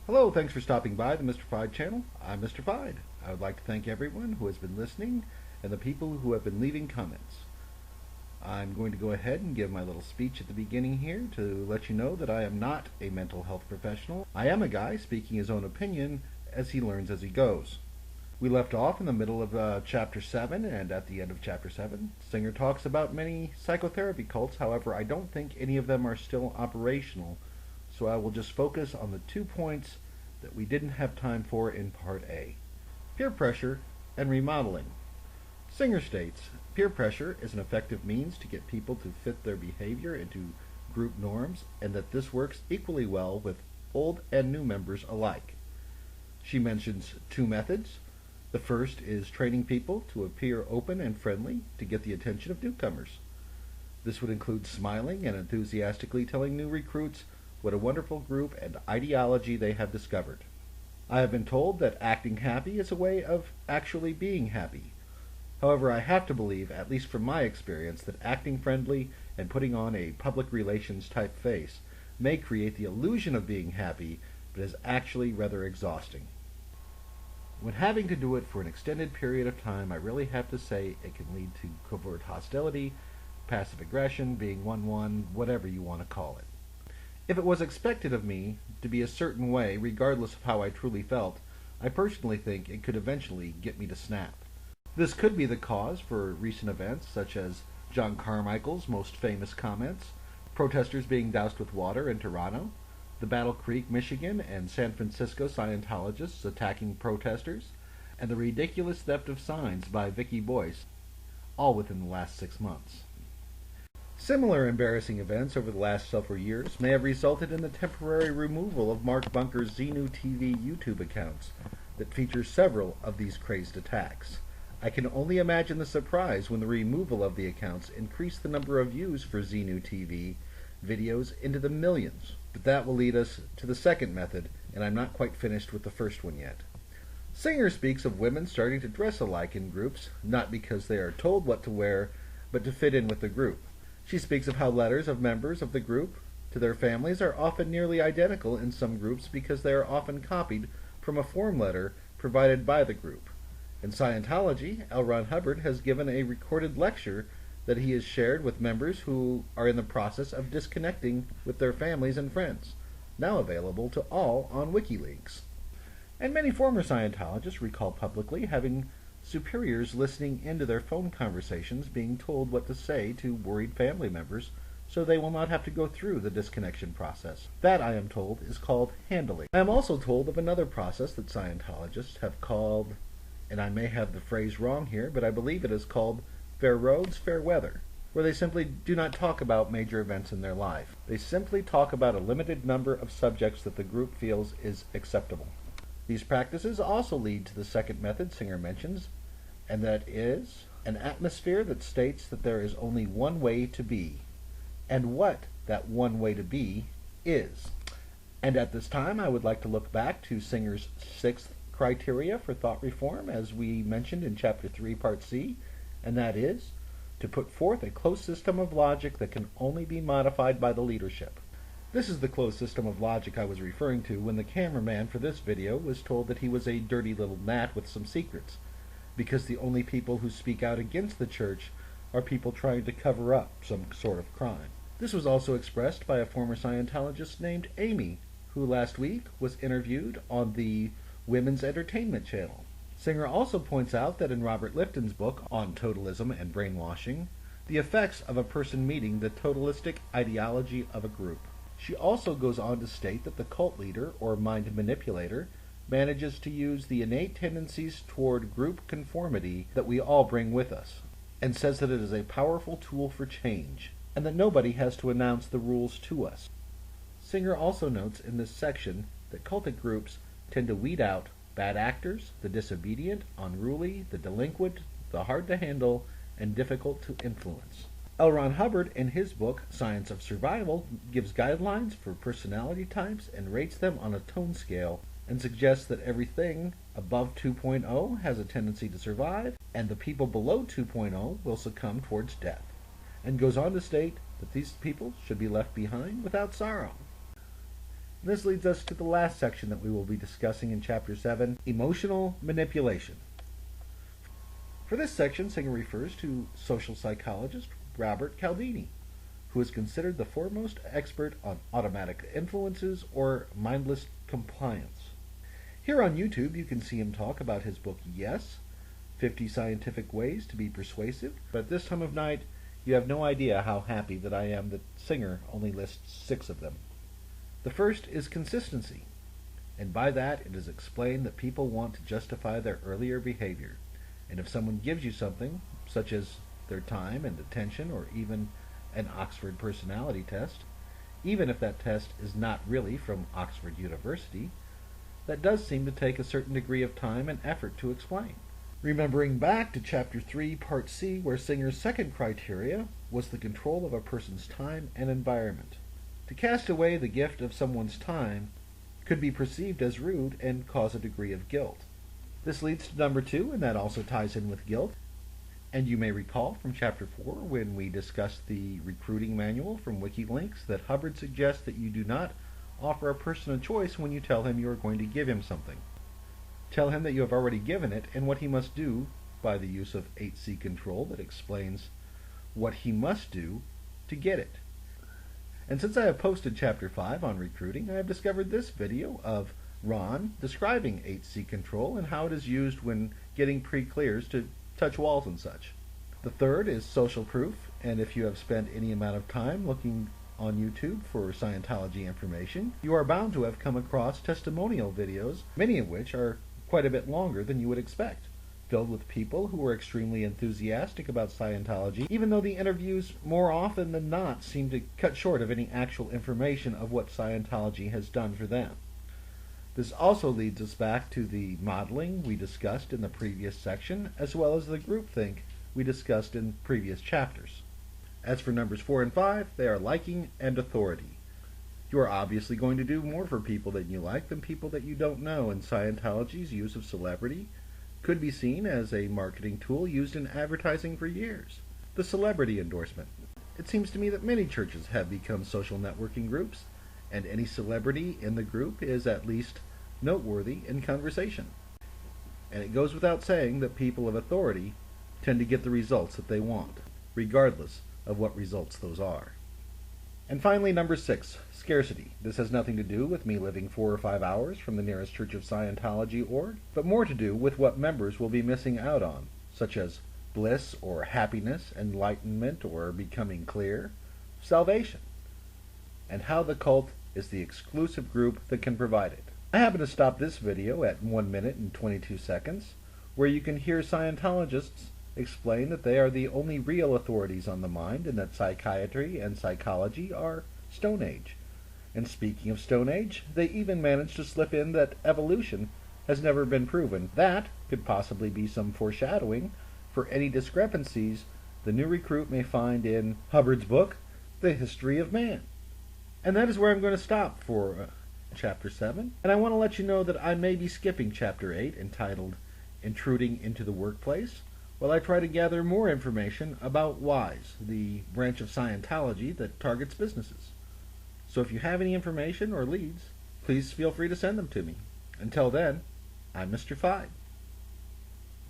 Hello, thanks for stopping by the Mr. Fide channel. I'm Mr. Fide. I would like to thank everyone who has been listening and the people who have been leaving comments. I'm going to go ahead and give my little speech at the beginning here to let you know that I am not a mental health professional. I am a guy speaking his own opinion as he learns as he goes. We left off in the middle of Chapter 7, and at the end of Chapter 7, Singer talks about many psychotherapy cults. However, I don't think any of them are still operational, so I will just focus on the 2 points that we didn't have time for in Part A. Peer pressure and remodeling. Singer states, peer pressure is an effective means to get people to fit their behavior into group norms, and that this works equally well with old and new members alike. She mentions 2 methods. The first is training people to appear open and friendly to get the attention of newcomers. This would include smiling and enthusiastically telling new recruits what a wonderful group and ideology they have discovered. I have been told that acting happy is a way of actually being happy. However, I have to believe, at least from my experience, that acting friendly and putting on a public relations type face may create the illusion of being happy, but is actually rather exhausting. When having to do it for an extended period of time, I really have to say it can lead to covert hostility, passive aggression, being 1-1, whatever you want to call it. If it was expected of me to be a certain way, regardless of how I truly felt, I personally think it could eventually get me to snap. This could be the cause for recent events such as John Carmichael's most famous comments, protesters being doused with water in Toronto, the Battle Creek, Michigan and San Francisco Scientologists attacking protesters, and the ridiculous theft of signs by Vicky Boyce, all within the last 6 months. Similar embarrassing events over the last several years may have resulted in the temporary removal of Mark Bunker's Xenu TV YouTube accounts that feature several of these crazed attacks. I can only imagine the surprise when the removal of the accounts increased the number of views for Xenu TV videos into the millions. But that will lead us to the second method, and I'm not quite finished with the first one yet. Singer speaks of women starting to dress alike in groups, not because they are told what to wear, but to fit in with the group. She speaks of how letters of members of the group to their families are often nearly identical in some groups because they are often copied from a form letter provided by the group. In Scientology, L. Ron Hubbard has given a recorded lecture that he has shared with members who are in the process of disconnecting with their families and friends, now available to all on WikiLeaks. And many former Scientologists recall publicly having superiors listening into their phone conversations being told what to say to worried family members so they will not have to go through the disconnection process. That, I am told, is called handling. I am also told of another process that Scientologists have called, and I may have the phrase wrong here, but I believe it is called fair roads, fair weather, where they simply do not talk about major events in their life. They simply talk about a limited number of subjects that the group feels is acceptable. These practices also lead to the second method Singer mentions, and that is an atmosphere that states that there is only one way to be, and what that one way to be is. And at this time, I would like to look back to Singer's 6th criteria for thought reform, as we mentioned in Chapter 3, Part C, and that is to put forth a closed system of logic that can only be modified by the leadership. This is the closed system of logic I was referring to when the cameraman for this video was told that he was a dirty little gnat with some secrets, because the only people who speak out against the church are people trying to cover up some sort of crime. This was also expressed by a former Scientologist named Amy, who last week was interviewed on the Women's Entertainment Channel. Singer also points out that in Robert Lifton's book on totalism and brainwashing, the effects of a person meeting the totalistic ideology of a group. She also goes on to state that the cult leader, or mind manipulator, manages to use the innate tendencies toward group conformity that we all bring with us, and says that it is a powerful tool for change, and that nobody has to announce the rules to us. Singer also notes in this section that cultic groups tend to weed out bad actors, the disobedient, unruly, the delinquent, the hard to handle, and difficult to influence. L. Ron Hubbard, in his book Science of Survival, gives guidelines for personality types and rates them on a tone scale, and suggests that everything above 2.0 has a tendency to survive, and the people below 2.0 will succumb towards death, and goes on to state that these people should be left behind without sorrow. And this leads us to the last section that we will be discussing in Chapter 7, Emotional Manipulation. For this section, Singer refers to social psychologist Robert Cialdini, who is considered the foremost expert on automatic influences or mindless compliance. Here on YouTube, you can see him talk about his book, Yes, 50 Scientific Ways to be Persuasive, but at this time of night, you have no idea how happy that I am that Singer only lists 6 of them. The first is consistency, and by that it is explained that people want to justify their earlier behavior, and if someone gives you something, such as their time and attention or even an Oxford personality test, even if that test is not really from Oxford University, that does seem to take a certain degree of time and effort to explain. Remembering back to Chapter 3, Part C, where Singer's second criteria was the control of a person's time and environment. To cast away the gift of someone's time could be perceived as rude and cause a degree of guilt. This leads to number 2, and that also ties in with guilt. And you may recall from Chapter 4 when we discussed the recruiting manual from WikiLinks that Hubbard suggests that you do not offer a person a choice when you tell him you are going to give him something. Tell him that you have already given it and what he must do by the use of 8C control that explains what he must do to get it. And since I have posted Chapter 5 on recruiting, I have discovered this video of Ron describing 8C control and how it is used when getting pre-clears to touch walls and such. The third is social proof, and if you have spent any amount of time looking on YouTube for Scientology information, you are bound to have come across testimonial videos, many of which are quite a bit longer than you would expect, filled with people who are extremely enthusiastic about Scientology, even though the interviews more often than not seem to cut short of any actual information of what Scientology has done for them. This also leads us back to the modeling we discussed in the previous section, as well as the groupthink we discussed in previous chapters. As for numbers 4 and 5, they are liking and authority. You are obviously going to do more for people that you like than people that you don't know, and Scientology's use of celebrity could be seen as a marketing tool used in advertising for years. The celebrity endorsement. It seems to me that many churches have become social networking groups, and any celebrity in the group is at least noteworthy in conversation. And it goes without saying that people of authority tend to get the results that they want, regardless of what results those are. And finally, number 6, scarcity. This has nothing to do with me living 4 or 5 hours from the nearest Church of Scientology org, but more to do with what members will be missing out on, such as bliss or happiness, enlightenment or becoming clear, salvation, and how the cult is the exclusive group that can provide it. I happen to stop this video at 1 minute and 22 seconds, where you can hear Scientologists explain that they are the only real authorities on the mind and that psychiatry and psychology are Stone Age. And speaking of Stone Age, they even managed to slip in that evolution has never been proven. That could possibly be some foreshadowing for any discrepancies the new recruit may find in Hubbard's book, The History of Man. And that is where I'm going to stop for Chapter 7. And I want to let you know that I may be skipping Chapter 8, entitled Intruding into the Workplace, while I try to gather more information about WISE, the branch of Scientology that targets businesses. So if you have any information or leads, please feel free to send them to me. Until then, I'm Mr. Fide.